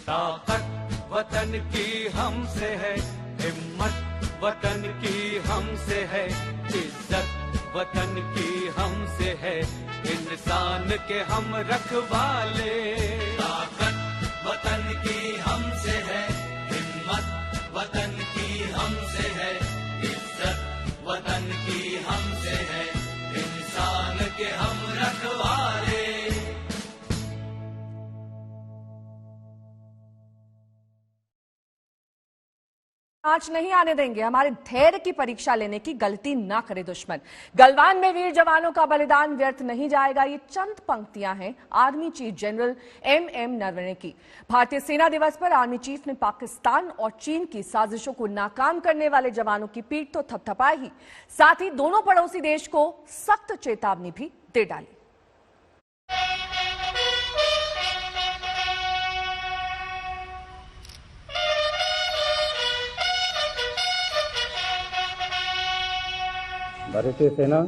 ताकत वतन की हमसे है, हिम्मत वतन की हमसे है, इज्जत वतन की हमसे है, इंसान के हम रखवाले। ताकत वतन की हमसे है, हिम्मत वतन की हमसे है, इज्जत वतन की हमसे है, इंसान के हम रखवाले। आज नहीं आने देंगे, हमारे धैर्य की परीक्षा लेने की गलती ना करे दुश्मन। गलवान में वीर जवानों का बलिदान व्यर्थ नहीं जाएगा, ये चंद पंक्तियां हैं army chief general M Naravane की। भारतीय सेना दिवस पर आर्मी चीफ ने पाकिस्तान और चीन की साजिशों को नाकाम करने वाले जवानों की पीठ तो थपथपाई ही, साथ ही दोनों पड़ोसी देश को सख्त चेतावनी भी दे डाली। भारतीय सेना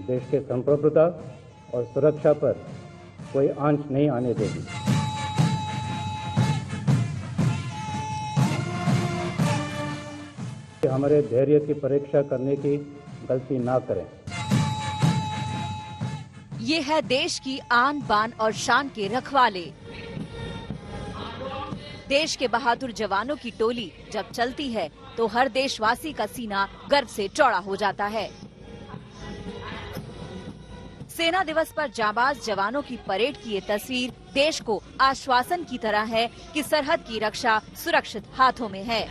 देश के संप्रभुता और सुरक्षा पर कोई आंच नहीं आने देगी। हमारे धैर्य की परीक्षा करने की गलती ना करें। ये है देश की आन बान और शान के रखवाले। देश के बहादुर जवानों की टोली जब चलती है तो हर देशवासी का सीना गर्व से चौड़ा हो जाता है। सेना दिवस पर जाबाज जवानों की परेड की ये तस्वीर देश को आश्वासन की तरह है कि सरहद की रक्षा सुरक्षित हाथों में है।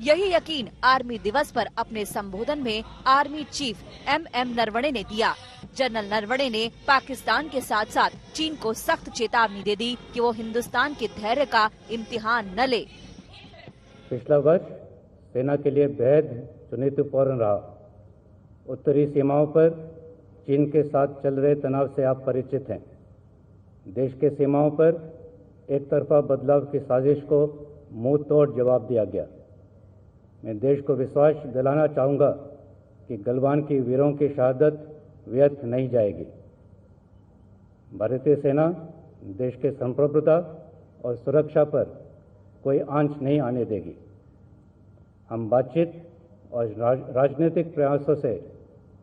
यही यकीन आर्मी दिवस पर अपने संबोधन में आर्मी चीफ एम नरवणे ने दिया। जनरल नरवणे ने पाकिस्तान के साथ साथ चीन को सख्त चेतावनी दे दी कि वो हिंदुस्तान के धैर्य का इम्तिहान न ले। पिछला वर्ष सेना के लिए बेहद चुनौतीपूर्ण रहा। उत्तरी सीमाओं पर चीन के साथ चल रहे तनाव से आप परिचित हैं। देश के सीमाओं पर एक तरफा बदलाव की साजिश को मुंह तोड़ जवाब दिया गया। मैं देश को विश्वास दिलाना चाहूँगा कि गलवान की वीरों की शहादत व्यर्थ नहीं जाएगी। भारतीय सेना देश के संप्रभुता और सुरक्षा पर कोई आंच नहीं आने देगी। हम बातचीत और राजनीतिक प्रयासों से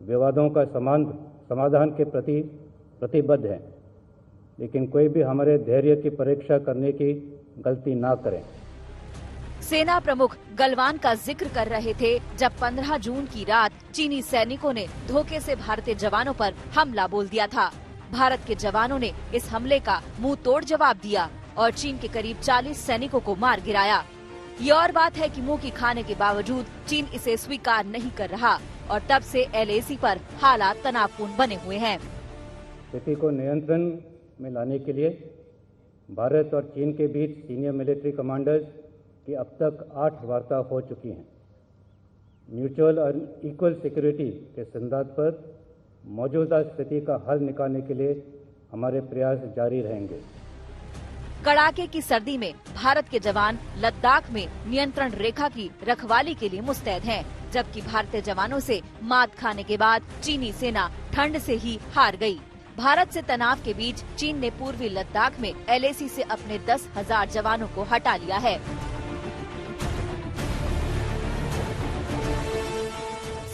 विवादों का समाधान के प्रति प्रतिबद्ध हैं, लेकिन कोई भी हमारे धैर्य की परीक्षा करने की गलती ना करें। सेना प्रमुख गलवान का जिक्र कर रहे थे जब 15 जून की रात चीनी सैनिकों ने धोखे से भारतीय जवानों पर हमला बोल दिया था। भारत के जवानों ने इस हमले का मुंह तोड़ जवाब दिया और चीन के करीब 40 सैनिकों को मार गिराया। ये और बात है कि मुंह की खाने के बावजूद चीन इसे स्वीकार नहीं कर रहा और तब से LAC पर हालात तनावपूर्ण बने हुए हैं। स्थिति को नियंत्रण में लाने के लिए भारत और चीन के बीच सीनियर मिलिट्री कमांडर्स की अब तक 8 वार्ता हो चुकी हैं। म्यूचुअल और इक्वल सिक्योरिटी के सिद्धांत पर मौजूदा स्थिति का हल निकालने के लिए हमारे प्रयास जारी रहेंगे। कड़ाके की सर्दी में भारत के जवान लद्दाख में नियंत्रण रेखा की रखवाली के लिए मुस्तैद हैं, जबकि भारतीय जवानों से मात खाने के बाद चीनी सेना ठंड से ही हार गई। भारत से तनाव के बीच चीन ने पूर्वी लद्दाख में LAC से अपने 10,000 जवानों को हटा लिया है।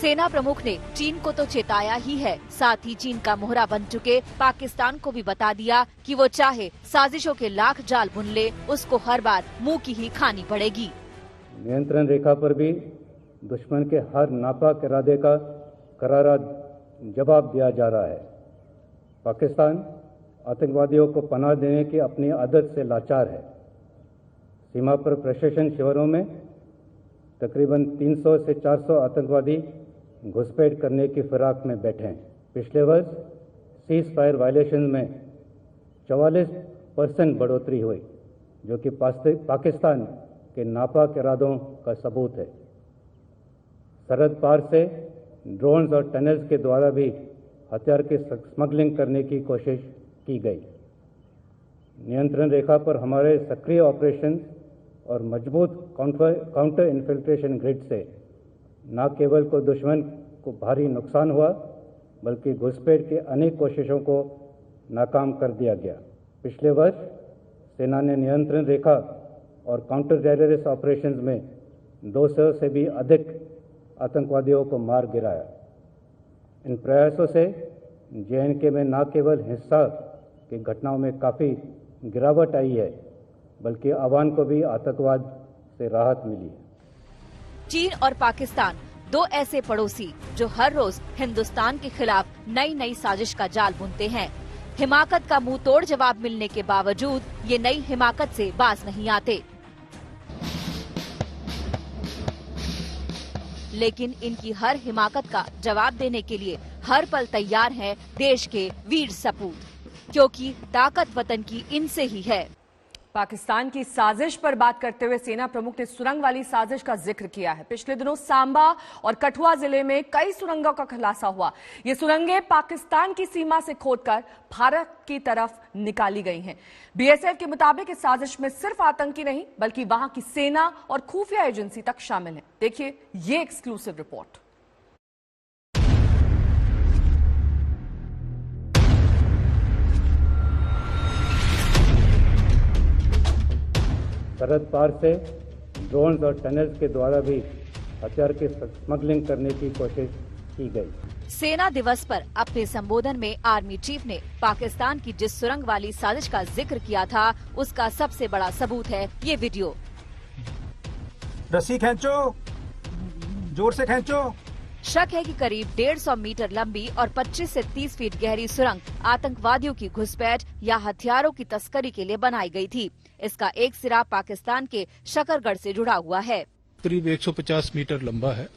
सेना प्रमुख ने चीन को तो चेताया ही है, साथ ही चीन का मोहरा बन चुके पाकिस्तान को भी बता दिया कि वो चाहे साजिशों के लाख जाल बुन ले, उसको हर बार मुंह की ही खानी पड़ेगी। नियंत्रण रेखा पर भी दुश्मन के हर नापाक इरादे का करारा जवाब दिया जा रहा है। पाकिस्तान आतंकवादियों को पनाह देने की अपनी आदत से लाचार है। सीमा पर प्रशासन शिविरों में तकरीबन 300 से 400 आतंकवादी घुसपैठ करने की फिराक में बैठे हैं। पिछले वर्ष सीज फायर वायलेशन में 44% बढ़ोतरी हुई, जो कि पाकिस्तान के नापाक इरादों का सबूत है। सरहद पार से ड्रोन्स और टनल्स के द्वारा भी हथियार की स्मगलिंग करने की कोशिश की गई। नियंत्रण रेखा पर हमारे सक्रिय ऑपरेशन और मजबूत काउंटर इन्फिल्ट्रेशन ग्रिड से न केवल को दुश्मन को भारी नुकसान हुआ, बल्कि घुसपैठ की अनेक कोशिशों को नाकाम कर दिया गया। पिछले वर्ष सेना ने नियंत्रण रेखा और काउंटर टेररिस्ट ऑपरेशंस में 200 से भी अधिक आतंकवादियों को मार गिराया। इन प्रयासों से JNK में न केवल हिंसा की घटनाओं में काफ़ी गिरावट आई है, बल्कि अवाम को भी आतंकवाद से राहत मिली है। चीन और पाकिस्तान दो ऐसे पड़ोसी जो हर रोज हिंदुस्तान के खिलाफ नई नई साजिश का जाल बुनते हैं। हिमाकत का मुंह तोड़ जवाब मिलने के बावजूद ये नई हिमाकत से बाज नहीं आते। लेकिन इनकी हर हिमाकत का जवाब देने के लिए हर पल तैयार हैं देश के वीर सपूत, क्योंकि ताकत वतन की इनसे ही है। पाकिस्तान की साजिश पर बात करते हुए सेना प्रमुख ने सुरंग वाली साजिश का जिक्र किया है। पिछले दिनों सांबा और कठुआ जिले में कई सुरंगों का खुलासा हुआ। ये सुरंगें पाकिस्तान की सीमा से खोदकर भारत की तरफ निकाली गई हैं। BSF के मुताबिक इस साजिश में सिर्फ आतंकी नहीं, बल्कि वहां की सेना और खुफिया एजेंसी तक शामिल है। देखिए ये एक्सक्लूसिव रिपोर्ट। सरहद पार से ड्रोन्स और टनल्स के द्वारा भी हथियार की स्मगलिंग करने की कोशिश की गई। सेना दिवस पर अपने संबोधन में आर्मी चीफ ने पाकिस्तान की जिस सुरंग वाली साजिश का जिक्र किया था, उसका सबसे बड़ा सबूत है ये वीडियो। रस्सी खींचो, जोर से खींचो। शक है कि करीब 150 मीटर लंबी और 25 से 30 फीट गहरी सुरंग आतंकवादियों की घुसपैठ या हथियारों की तस्करी के लिए बनाई गई थी। इसका एक सिरा पाकिस्तान के शकरगढ़ से जुड़ा हुआ है। करीब 150 मीटर लंबा है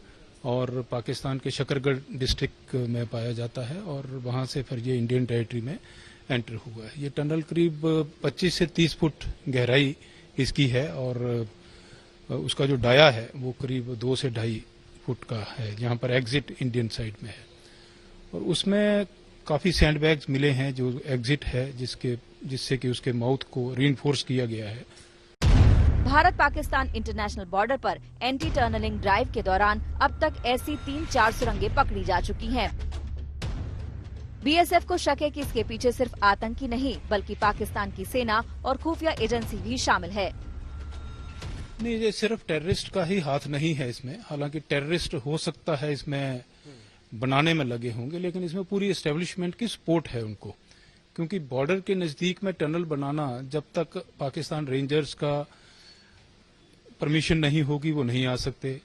और पाकिस्तान के शकरगढ़ डिस्ट्रिक्ट में पाया जाता है और वहां से फिर ये इंडियन टेरिटरी में एंटर हुआ है। ये टनल करीब 25 से 30 फुट गहराई इसकी है और उसका जो डाया है वो करीब 2 से 2.5 फुट का है, जहां पर एग्जिट इंडियन साइड में है। और उसमें काफी सैंडबैग्स मिले हैं जो एग्जिट है, जिससे कि उसके माउथ को रीइंफोर्स किया गया है। भारत पाकिस्तान इंटरनेशनल बॉर्डर पर एंटी टनलिंग ड्राइव के दौरान अब तक ऐसी 3-4 सुरंगें पकड़ी जा चुकी हैं। BSF को शक है कि इसके पीछे सिर्फ आतंकी नहीं, बल्कि पाकिस्तान की सेना और खुफिया एजेंसी भी शामिल है। नहीं, ये सिर्फ टेररिस्ट का ही हाथ नहीं है इसमें। हालांकि टेररिस्ट हो सकता है इसमें बनाने में लगे होंगे, लेकिन इसमें पूरी एस्टेब्लिशमेंट की सपोर्ट है उनको, क्योंकि बॉर्डर के नजदीक में टनल बनाना जब तक पाकिस्तान रेंजर्स का परमिशन नहीं होगी वो नहीं आ सकते।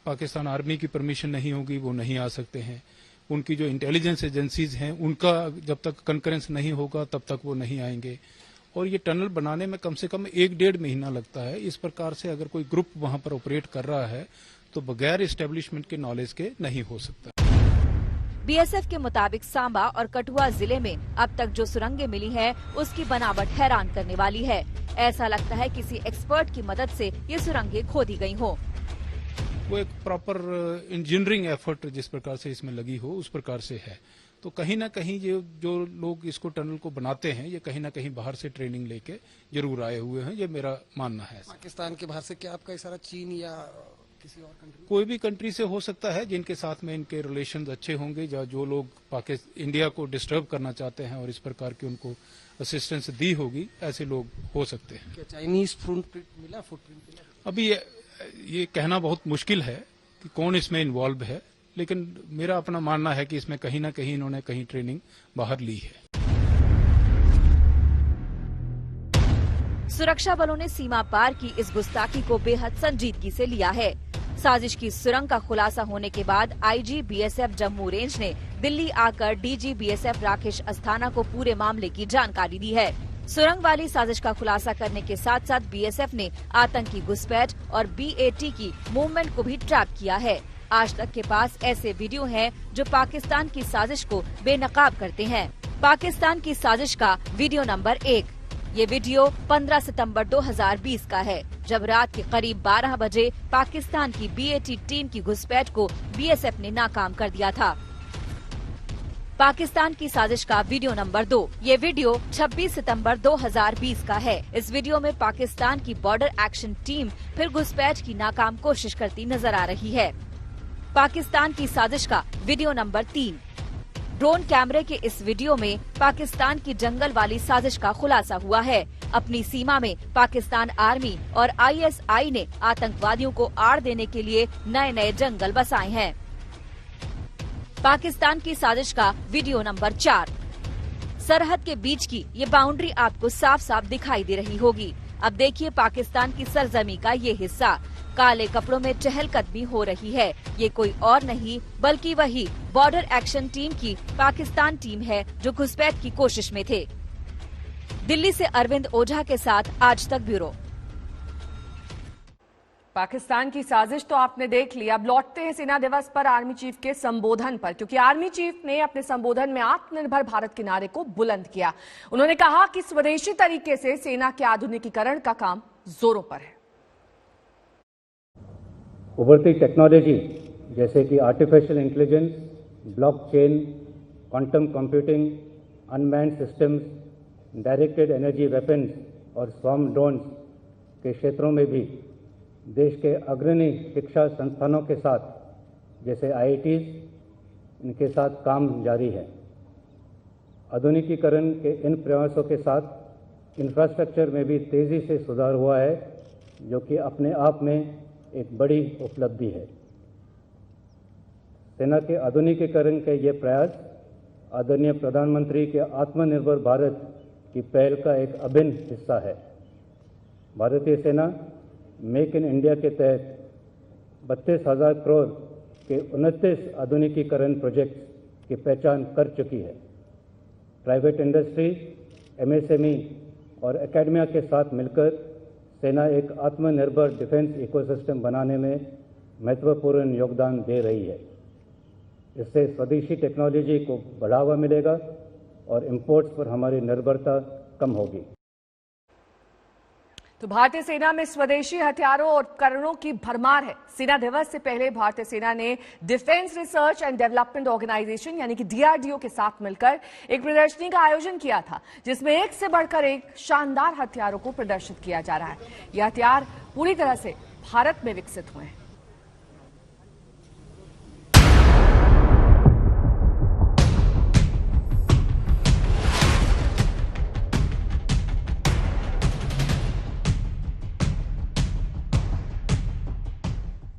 पाकिस्तान आर्मी की परमिशन नहीं होगी वो नहीं आ सकते हैं। उनकी जो इंटेलिजेंस एजेंसीज हैं उनका जब तक कंकरेंस नहीं होगा तब तक वो नहीं आएंगे। और ये टनल बनाने में कम से कम 1-1.5 महीना लगता है। इस प्रकार से अगर कोई ग्रुप वहां पर ऑपरेट कर रहा है तो बगैर एस्टेब्लिशमेंट के नॉलेज के नहीं हो सकता। BSF के मुताबिक सांबा और कठुआ जिले में अब तक जो सुरंगें मिली हैं, उसकी बनावट हैरान करने वाली है। ऐसा लगता है किसी एक्सपर्ट की मदद से ये सुरंगें खोदी गई हो। वो एक प्रॉपर इंजीनियरिंग एफर्ट जिस प्रकार से इसमें लगी हो उस प्रकार से है। तो कहीं ना कहीं ये जो लोग इसको टनल को बनाते हैं ये कहीं ना कहीं बाहर से ट्रेनिंग लेके जरूर आए हुए हैं, ये मेरा मानना है। पाकिस्तान के बाहर से क्या आपका इशारा चीन या किसी और कंट्री? कोई भी कंट्री से हो सकता है जिनके साथ में इनके रिलेशंस अच्छे होंगे, जो लोग इंडिया को डिस्टर्ब करना चाहते हैं और इस प्रकार की उनको असिस्टेंस दी होगी, ऐसे लोग हो सकते हैं। क्या चाइनीज फुटप्रिंट मिला? अभी ये कहना बहुत मुश्किल है कि कौन इसमें इन्वॉल्व है, लेकिन मेरा अपना मानना है कि इसमें कहीं ना कहीं इन्होंने कहीं ट्रेनिंग बाहर ली है। सुरक्षा बलों ने सीमा पार की इस गुस्ताखी को बेहद संजीदगी से लिया है। साजिश की सुरंग का खुलासा होने के बाद IG BSF जम्मू रेंज ने दिल्ली आकर DG BSF राकेश अस्थाना को पूरे मामले की जानकारी दी है। सुरंग वाली साजिश का खुलासा करने के साथ साथ BSF ने आतंकी घुसपैठ और BAT की मूवमेंट को भी ट्रैप किया है। आज तक के पास ऐसे वीडियो हैं जो पाकिस्तान की साजिश को बेनकाब करते हैं। पाकिस्तान की साजिश का वीडियो नंबर 1। ये वीडियो 15 सितंबर 2020 का है, जब रात के करीब 12 बजे पाकिस्तान की BAT टीम की घुसपैठ को BSF ने नाकाम कर दिया था। पाकिस्तान की साजिश का वीडियो नंबर 2। ये वीडियो 26 सितंबर 2020 का है। इस वीडियो में पाकिस्तान की बॉर्डर एक्शन टीम फिर घुसपैठ की नाकाम कोशिश करती नजर आ रही है। पाकिस्तान की साजिश का वीडियो नंबर 3। ड्रोन कैमरे के इस वीडियो में पाकिस्तान की जंगल वाली साजिश का खुलासा हुआ है। अपनी सीमा में पाकिस्तान आर्मी और ISI ने आतंकवादियों को आड़ देने के लिए नए नए जंगल बसाए हैं। पाकिस्तान की साजिश का वीडियो नंबर 4। सरहद के बीच की ये बाउंड्री आपको साफ साफ दिखाई दे रही होगी। अब देखिए पाकिस्तान की सरजमी का ये हिस्सा। काले कपड़ों में चहलकदमी हो रही है। ये कोई और नहीं बल्कि वही बॉर्डर एक्शन टीम की पाकिस्तान टीम है जो घुसपैठ की कोशिश में थे। दिल्ली से अरविंद ओझा के साथ आज तक ब्यूरो। पाकिस्तान की साजिश तो आपने देख ली। अब लौटते हैं सेना दिवस पर आर्मी चीफ के संबोधन पर, क्योंकि आर्मी चीफ ने अपने संबोधन में आत्मनिर्भर भारत के नारे को बुलंद किया। उन्होंने कहा कि स्वदेशी तरीके से सेना के आधुनिकीकरण का काम जोरों पर है। उभरती टेक्नोलॉजी जैसे कि artificial intelligence, blockchain, quantum computing, unmanned systems, directed energy weapons और स्वॉर्म ड्रोन्स के क्षेत्रों में भी देश के अग्रणी शिक्षा संस्थानों के साथ जैसे IITs इनके साथ काम जारी है। आधुनिकीकरण के इन प्रयासों के साथ इंफ्रास्ट्रक्चर में भी तेजी से सुधार हुआ है, जो कि अपने आप में एक बड़ी उपलब्धि है। सेना के आधुनिकीकरण के ये प्रयास आदरणीय प्रधानमंत्री के आत्मनिर्भर भारत की पहल का एक अभिन्न हिस्सा है। भारतीय सेना मेक इन इंडिया के तहत 32,000 करोड़ के 29 आधुनिकीकरण प्रोजेक्ट्स की पहचान कर चुकी है। प्राइवेट इंडस्ट्री, MSME और एकेडमिया के साथ मिलकर सेना एक आत्मनिर्भर डिफेंस इकोसिस्टम बनाने में महत्वपूर्ण योगदान दे रही है। इससे स्वदेशी टेक्नोलॉजी को बढ़ावा मिलेगा और इंपोर्ट्स पर हमारी निर्भरता कम होगी। तो भारतीय सेना में स्वदेशी हथियारों और उपकरणों की भरमार है। सेना दिवस से पहले भारतीय सेना ने defence research and development organisation यानी कि DRDO के साथ मिलकर एक प्रदर्शनी का आयोजन किया था, जिसमें एक से बढ़कर एक शानदार हथियारों को प्रदर्शित किया जा रहा है। ये हथियार पूरी तरह से भारत में विकसित हुए हैं।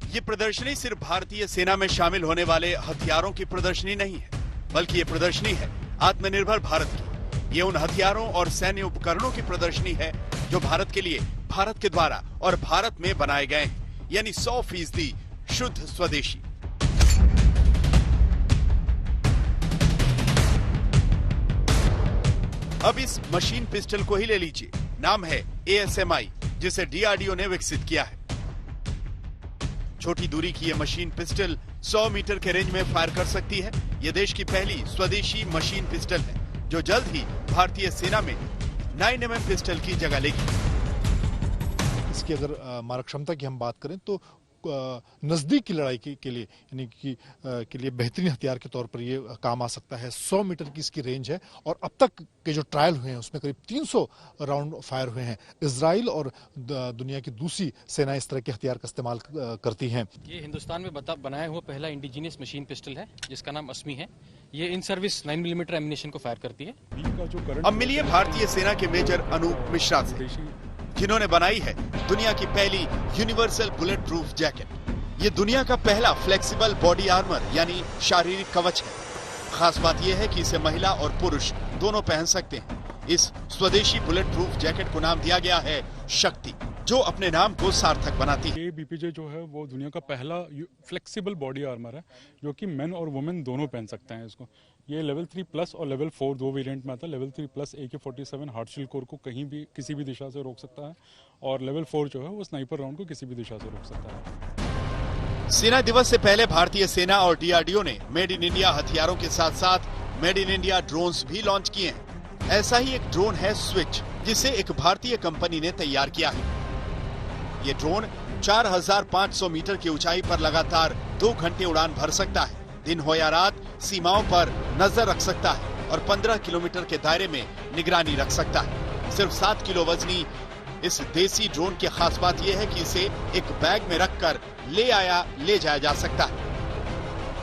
ये प्रदर्शनी सिर्फ भारतीय सेना में शामिल होने वाले हथियारों की प्रदर्शनी नहीं है, बल्कि ये प्रदर्शनी है आत्मनिर्भर भारत की। ये उन हथियारों और सैन्य उपकरणों की प्रदर्शनी है जो भारत के लिए, भारत के द्वारा और भारत में बनाए गए हैं, यानी 100% शुद्ध स्वदेशी। अब इस मशीन पिस्टल को ही ले लीजिए। नाम है ASMI, जिसे DRDO ने विकसित किया है। छोटी दूरी की ये मशीन पिस्टल 100 मीटर के रेंज में फायर कर सकती है। ये देश की पहली स्वदेशी मशीन पिस्टल है, जो जल्द ही भारतीय सेना में 9mm पिस्टल की जगह लेगी। इसकी अगर मारक क्षमता की हम बात करें तो नजदीक की लड़ाई के लिए यानी कि के लिए बेहतरीन हथियार के तौर पर ये काम आ सकता है। 100 मीटर की इसकी रेंज है और अब तक के जो ट्रायल हुए हैं उसमें करीब 300 राउंड फायर हुए हैं। इजराइल और दुनिया की दूसरी सेना इस तरह के हथियार का इस्तेमाल करती हैं। ये हिंदुस्तान में बनाया हुआ पहला इंडिजीनियस मशीन पिस्टल है, जिसका नाम अस्मी है। ये इन सर्विस 9mm एमिनेशन को फायर करती है। अब मिलिए भारतीय सेना के मेजर अनूप मिश्रा से, जिन्होंने बनाई है दुनिया की पहली यूनिवर्सल बुलेट प्रूफ जैकेट। ये दुनिया का पहला फ्लेक्सिबल बॉडी आर्मर यानी शारीरिक कवच है। खास बात यह है कि इसे महिला और पुरुष दोनों पहन सकते हैं। इस स्वदेशी बुलेट प्रूफ जैकेट को नाम दिया गया है शक्ति, जो अपने नाम को सार्थक बनाती है। BPJ जो है वो दुनिया का पहला फ्लेक्सिबल बॉडी आर्मर है, जो कि मेन और वुमेन दोनों पहन सकते हैं इसको। ये लेवल 3+ और लेवल 4 दो वेरिएंट में आता है। लेवल 3+ AK-47 हार्डशील्ड कोर को कहीं भी किसी भी दिशा से रोक सकता है, और लेवल 4 जो है वो स्नाइपर राउंड को किसी भी दिशा से रोक सकता है। सेना दिवस से पहले भारतीय सेना और DRDO ने मेड इन इंडिया हथियारों के साथ साथ मेड इन इंडिया ड्रोन्स भी लॉन्च किए हैं। ऐसा ही एक ड्रोन है स्विच, जिसे एक भारतीय कंपनी ने तैयार किया है। ये ड्रोन 4500 मीटर की ऊंचाई पर लगातार 2 घंटे उड़ान भर सकता है। दिन हो या रात सीमाओं पर नजर रख सकता है और 15 किलोमीटर के दायरे में निगरानी रख सकता है। सिर्फ 7 किलो वजनी इस देसी ड्रोन की खास बात यह है कि इसे एक बैग में रखकर ले जाया जा सकता है।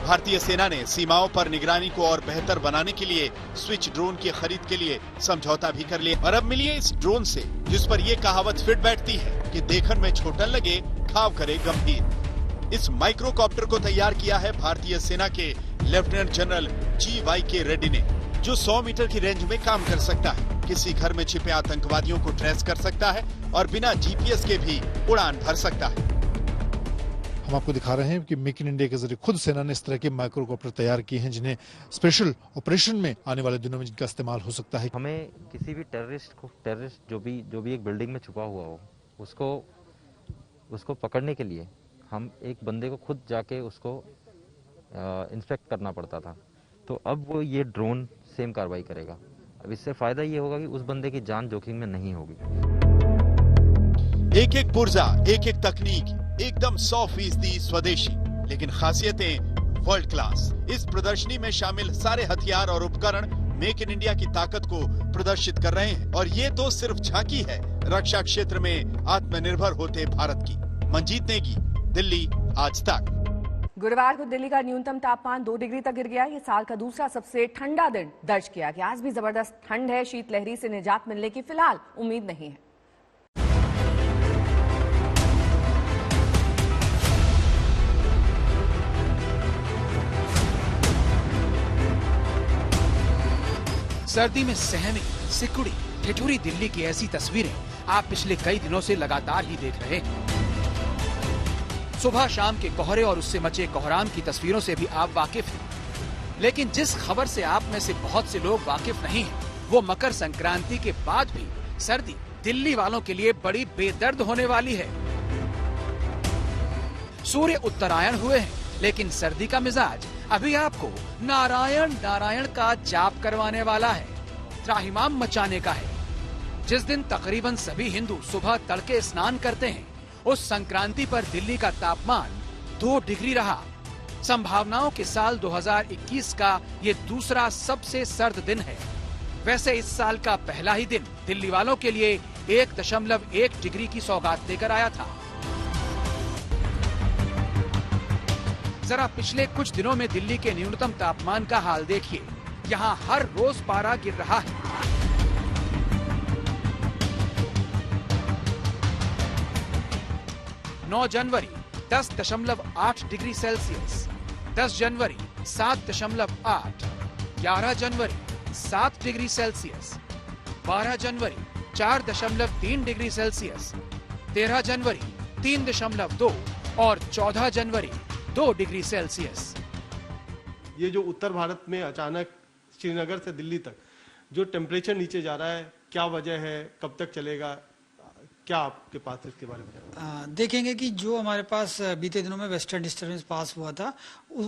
भारतीय सेना ने सीमाओं पर निगरानी को और बेहतर बनाने के लिए स्विच ड्रोन की खरीद के लिए समझौता भी कर लिया। और अब मिलिए इस ड्रोन से जिस पर ये कहावत फिट बैठती है कि देखन में छोटा लगे घाव करे गंभीर। इस माइक्रोकॉप्टर को तैयार किया है भारतीय सेना के लेफ्टिनेंट जनरल GYK रेड्डी ने, जो 100 मीटर की रेंज में काम कर सकता है, किसी घर में छिपे आतंकवादियों को ट्रेस कर सकता है और बिना GPS के भी उड़ान भर सकता है। हम आपको दिखा रहे हैं कि मेक इन इंडिया के जरिए खुद सेना ने इस तरह के माइक्रोकॉप्टर तैयार किए हैं जिन्हें स्पेशल ऑपरेशन में आने वाले दिनों में जिनका इस्तेमाल हो सकता है। हमें किसी भी टेररिस्ट जो भी एक बिल्डिंग में छुपा हुआ हो उसको पकड़ने के लिए हम एक बंदे को खुद जाके उसको इंस्पेक्ट करना पड़ता था, तो अब वो ये ड्रोन सेम कार्रवाई करेगा। अब इससे फायदा ये होगा कि उस बंदे की जान जोखिम में नहीं होगी। एक एक पुर्जा, एक एक तकनीक, एकदम 100% स्वदेशी, लेकिन खासियतें वर्ल्ड क्लास। इस प्रदर्शनी में शामिल सारे हथियार और उपकरण मेक इन इंडिया की ताकत को प्रदर्शित कर रहे हैं। और ये तो सिर्फ झांकी है रक्षा क्षेत्र में आत्मनिर्भर होते भारत की। मंजीत नेगी, दिल्ली, आज तक। गुरुवार को दिल्ली का न्यूनतम तापमान 2 डिग्री तक गिर गया। ये साल का दूसरा सबसे ठंडा दिन दर्ज किया गया। आज भी जबरदस्त ठंड है। शीतलहरी से निजात मिलने की फिलहाल उम्मीद नहीं है। सर्दी में सहमी, सिकुड़ी, ठिठुरी दिल्ली की ऐसी तस्वीरें आप पिछले कई दिनों से लगातार ही देख रहे हैं। सुबह शाम के कोहरे और उससे मचे कोहराम की तस्वीरों से भी आप वाकिफ हैं। लेकिन जिस खबर से आप में से बहुत से लोग वाकिफ नहीं हैं, वो मकर संक्रांति के बाद भी सर्दी दिल्ली वालों के लिए बड़ी बेदर्द होने वाली है। सूर्य उत्तरायण हुए हैं, लेकिन सर्दी का मिजाज अभी आपको नारायण नारायण का जाप करवाने वाला है, त्राहिमाम मचाने का है। जिस दिन तकरीबन सभी हिंदू सुबह तड़के स्नान करते हैं, उस संक्रांति पर दिल्ली का तापमान 2 डिग्री रहा। संभावनाओं के साल 2021 का ये दूसरा सबसे सर्द दिन है। वैसे इस साल का पहला ही दिन दिल्ली वालों के लिए 1.1 डिग्री की सौगात लेकर आया था। जरा पिछले कुछ दिनों में दिल्ली के न्यूनतम तापमान का हाल देखिए। यहाँ हर रोज पारा गिर रहा है। 9 जनवरी 10.8 डिग्री सेल्सियस, 10 जनवरी 7.8, 11 जनवरी 7 डिग्री सेल्सियस, 12 जनवरी 4.3 डिग्री सेल्सियस, 13 जनवरी 3.2 और 14 जनवरी 2 डिग्री सेल्सियस। ये जो उत्तर भारत में अचानक श्रीनगर से दिल्ली तक जो टेम्परेचर नीचे जा रहा है, क्या वजह है, कब तक चलेगा, क्या आपके पास इसके बारे में? देखेंगे कि जो हमारे पास बीते दिनों में वेस्टर्न डिस्टर्बेंस पास हुआ था,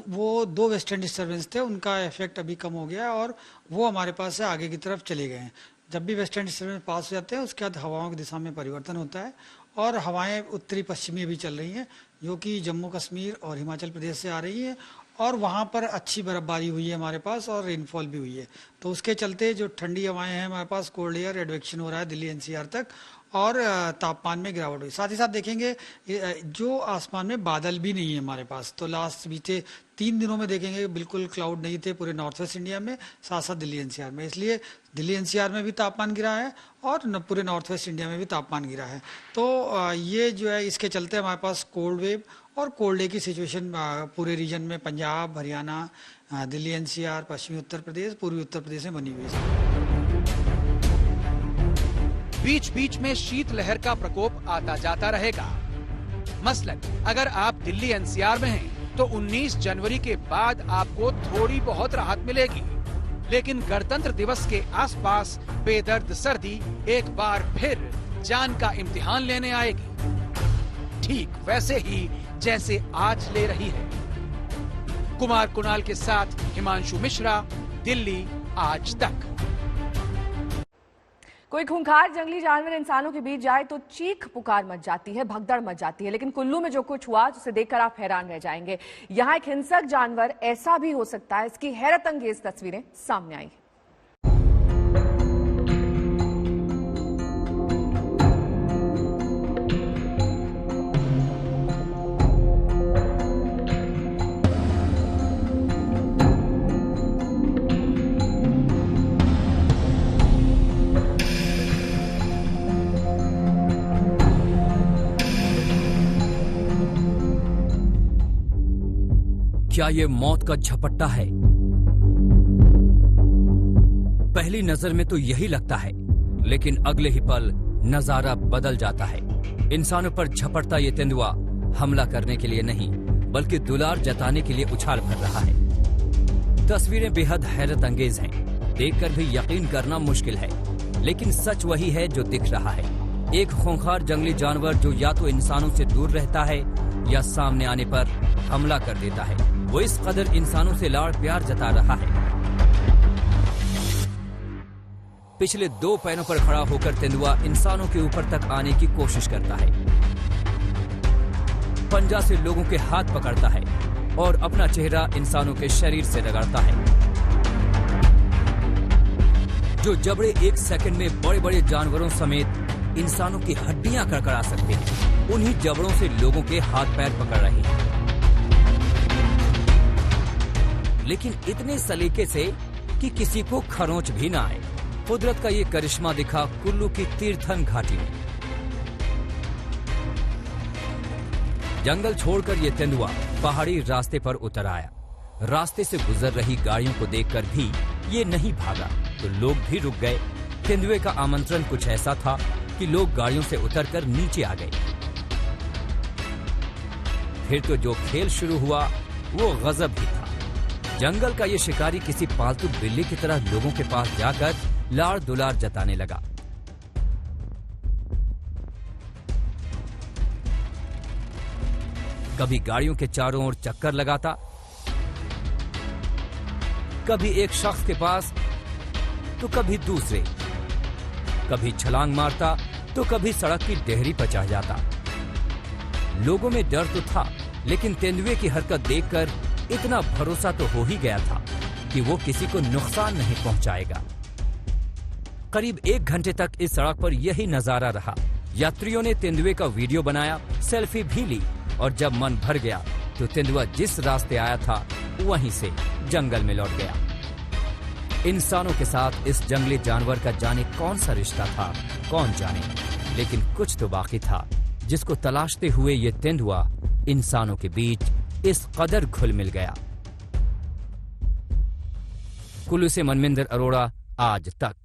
वो 2 वेस्टर्न डिस्टर्बेंस थे, उनका इफेक्ट अभी कम हो गया और वो हमारे पास से आगे की तरफ चले गए हैं। जब भी वेस्टर्न डिस्टर्बेंस पास हो जाते हैं, उसके बाद हवाओं की दिशा में परिवर्तन होता है और हवाएं उत्तरी पश्चिमी भी चल रही हैं, जो कि जम्मू कश्मीर और हिमाचल प्रदेश से आ रही है और वहाँ पर अच्छी बर्फबारी हुई है हमारे पास और रेनफॉल भी हुई है। तो उसके चलते जो ठंडी हवाएं हैं हमारे पास, कोल्ड एयर एडवेक्शन हो रहा है दिल्ली NCR तक और तापमान में गिरावट हुई। साथ ही साथ देखेंगे जो आसमान में बादल भी नहीं है हमारे पास। तो लास्ट बीते 3 दिनों में देखेंगे बिल्कुल क्लाउड नहीं थे पूरे नॉर्थ वेस्ट इंडिया में, साथ साथ दिल्ली NCR में। इसलिए दिल्ली NCR में भी तापमान गिरा है और पूरे नॉर्थ वेस्ट इंडिया में भी तापमान गिरा है। तो ये जो है इसके चलते हमारे पास कोल्ड वेव और कोल्ड डे की सिचुएशन पूरे रीजन में पंजाब, हरियाणा, दिल्ली NCR, पश्चिमी उत्तर प्रदेश, पूर्वी उत्तर प्रदेश में बनी हुई है। बीच बीच में शीतलहर का प्रकोप आता जाता रहेगा। मसलन अगर आप दिल्ली NCR में हैं, तो 19 जनवरी के बाद आपको थोड़ी बहुत राहत मिलेगी। लेकिन गणतंत्र दिवस के आसपास बेदर्द सर्दी एक बार फिर जान का इम्तिहान लेने आएगी, ठीक वैसे ही जैसे आज ले रही है। कुमार कुणाल के साथ हिमांशु मिश्रा, दिल्ली, आज तक। कोई खूंखार जंगली जानवर इंसानों के बीच जाए तो चीख पुकार मच जाती है, भगदड़ मच जाती है। लेकिन कुल्लू में जो कुछ हुआ उसे देखकर आप हैरान रह जाएंगे। यहाँ एक हिंसक जानवर ऐसा भी हो सकता है, इसकी हैरत अंगेज तस्वीरें सामने आई। क्या ये मौत का झपट्टा है? पहली नजर में तो यही लगता है, लेकिन अगले ही पल नजारा बदल जाता है। इंसानों पर झपटता ये तेंदुआ हमला करने के लिए नहीं, बल्कि दुलार जताने के लिए उछाल भर रहा है। तस्वीरें बेहद हैरत अंगेज हैं, देखकर भी यकीन करना मुश्किल है, लेकिन सच वही है जो दिख रहा है। एक खूंखार जंगली जानवर जो या तो इंसानों से दूर रहता है या सामने आने पर हमला कर देता है। वो इस कदर इंसानों से लाड़ प्यार जता रहा है। पिछले 2 पैरों पर खड़ा होकर तेंदुआ इंसानों के ऊपर तक आने की कोशिश करता है। पंजा से लोगों के हाथ पकड़ता है और अपना चेहरा इंसानों के शरीर से रगड़ता है। जो जबड़े 1 सेकंड में बड़े बड़े जानवरों समेत इंसानों की हड्डियां कड़कड़ा सकते हैं, उन्हीं जबड़ों से लोगों के हाथ पैर पकड़ रहे हैं, लेकिन इतने सलीके से कि किसी को खरोंच भी ना आए। कुदरत का ये करिश्मा दिखा कुल्लू की तीर्थन घाटी में। जंगल छोड़कर ये तेंदुआ पहाड़ी रास्ते पर उतर आया। रास्ते से गुजर रही गाड़ियों को देखकर भी ये नहीं भागा, तो लोग भी रुक गए। तेंदुए का आमंत्रण कुछ ऐसा था कि लोग गाड़ियों से उतरकर नीचे आ गए। फिर तो जो खेल शुरू हुआ वो गजब ही था। जंगल का ये शिकारी किसी पालतू बिल्ली की तरह लोगों के पास जाकर लाड़ दुलार जताने लगा। कभी गाड़ियों के चारों ओर चक्कर लगाता, कभी एक शख्स के पास तो कभी दूसरे, कभी छलांग मारता तो कभी सड़क की डेहरी पर चढ़ जाता। लोगों में डर तो था, लेकिन तेंदुए की हरकत देखकर इतना भरोसा तो हो ही गया था कि वो किसी को नुकसान नहीं पहुंचाएगा। करीब 1 घंटे तक इस सड़क पर यही नजारा रहा। यात्रियों ने तेंदुए का वीडियो बनाया, सेल्फी भी ली, और जब मन भर गया तो तेंदुआ जिस रास्ते आया था वहीं से जंगल में लौट गया। इंसानों के साथ इस जंगली जानवर का जाने कौन सा रिश्ता था, कौन जाने, लेकिन कुछ तो बाकी था जिसको तलाशते हुए ये तेंदुआ इंसानों के बीच इस कदर घुल मिल गया। कुल्लू से मनमिंदर अरोड़ा, आज तक।